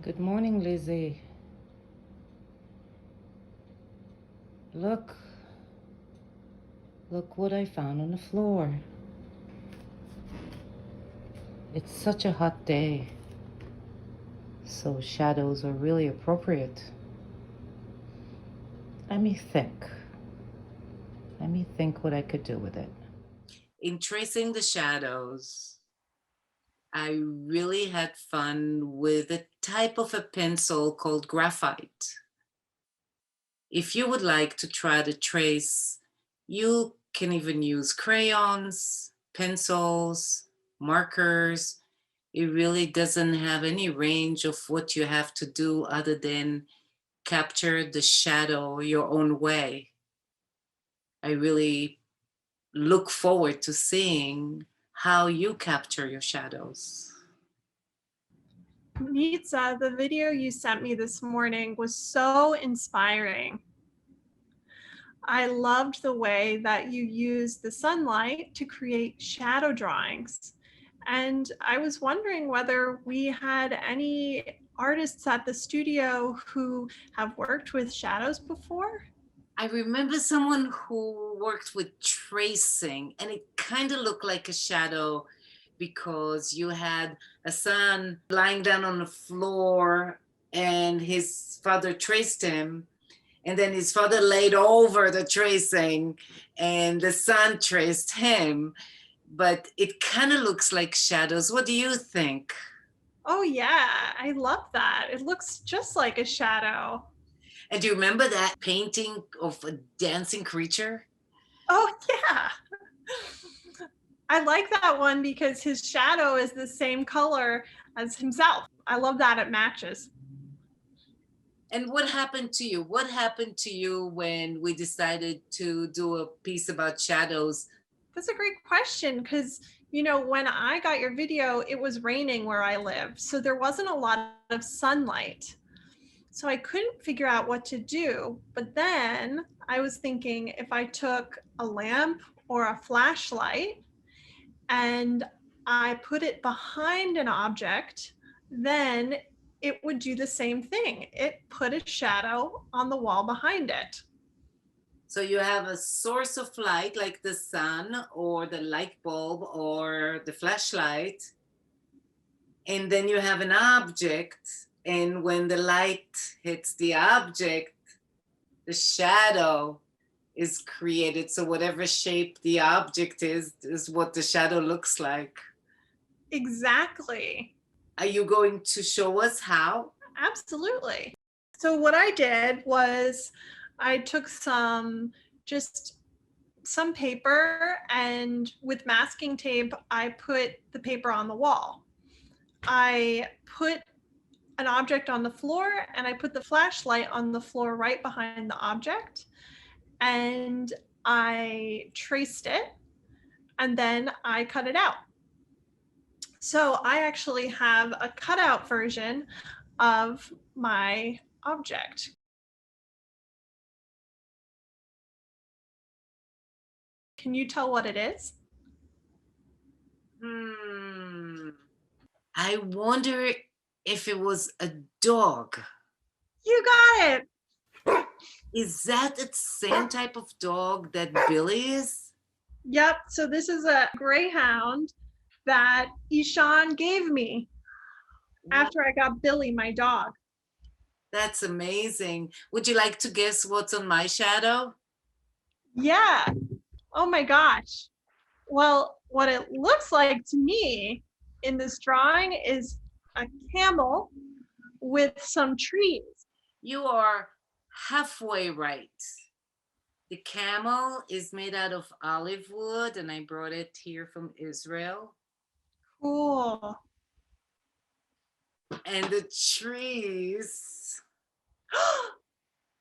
Good morning, Lizzy. Look, look what I found on the floor. It's such a hot day, so shadows are really appropriate. Let me think. Let me think what I could do with it. In tracing the shadows, I really had fun with a type of a pencil called graphite. If you would like to try to trace, you can even use crayons, pencils, markers. It really doesn't have any range of what you have to do other than capture the shadow your own way. I really look forward to seeing how you capture your shadows. Nitza, the video you sent me this morning was so inspiring. I loved the way that you used the sunlight to create shadow drawings. And I was wondering whether we had any artists at the studio who have worked with shadows before. I remember someone who worked with tracing, and it kind of looked like a shadow because you had a son lying down on the floor and his father traced him. And then his father laid over the tracing and the son traced him. But it kind of looks like shadows. What do you think? Oh, yeah, I love that. It looks just like a shadow. And do you remember that painting of a dancing creature? Oh, yeah. I like that one because his shadow is the same color as himself. I love that it matches. And what happened to you? What happened to you when we decided to do a piece about shadows? That's a great question because, when I got your video, it was raining where I live. So there wasn't a lot of sunlight. So I couldn't figure out what to do. But then I was thinking if I took a lamp or a flashlight and I put it behind an object, then it would do the same thing. It put a shadow on the wall behind it. So you have a source of light like the sun or the light bulb or the flashlight, and then you have an object, and when the light hits the object, the shadow is created. So whatever shape the object is what the shadow looks like. Exactly. Are you going to show us how? Absolutely. So what I did was I took just some paper, and with masking tape, I put the paper on the wall. I put an object on the floor and I put the flashlight on the floor right behind the object, and I traced it, and then I cut it out. So I actually have a cutout version of my object. Can you tell what it is? Hmm. I wonder if it was a dog. You got it. Is that the same type of dog that Billy is? Yep. So this is a greyhound that Ishan gave me Wow, after I got Billy, my dog. that's amazing. Would you like to guess what's on my shadow? Yeah. Oh my gosh. Well, what it looks like to me in this drawing is a camel with some trees. You are halfway right. The camel is made out of olive wood, and I brought it here from Israel. Cool. And the trees,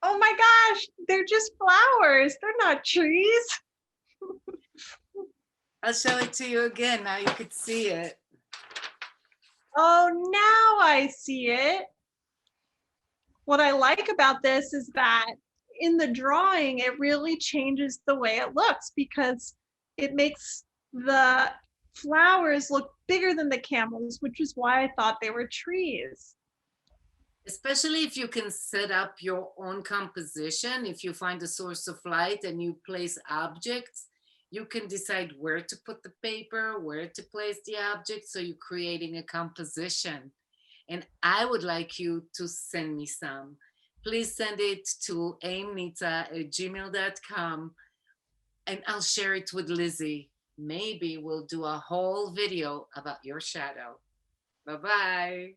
Oh my gosh, they're just flowers. They're not trees. I'll show it to you again. Now you could see it. Oh, now I see it. What I like about this is that in the drawing, it really changes the way it looks because it makes the flowers look bigger than the camels, which is why I thought they were trees. Especially if you can set up your own composition. If you find a source of light and you place objects, you can decide where to put the paper, where to place the object. So you're creating a composition. And I would like you to send me some. Please send it to aimnitza@gmail.com and I'll share it with Lizzy. Maybe we'll do a whole video about your shadow. Bye bye.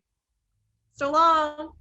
So long.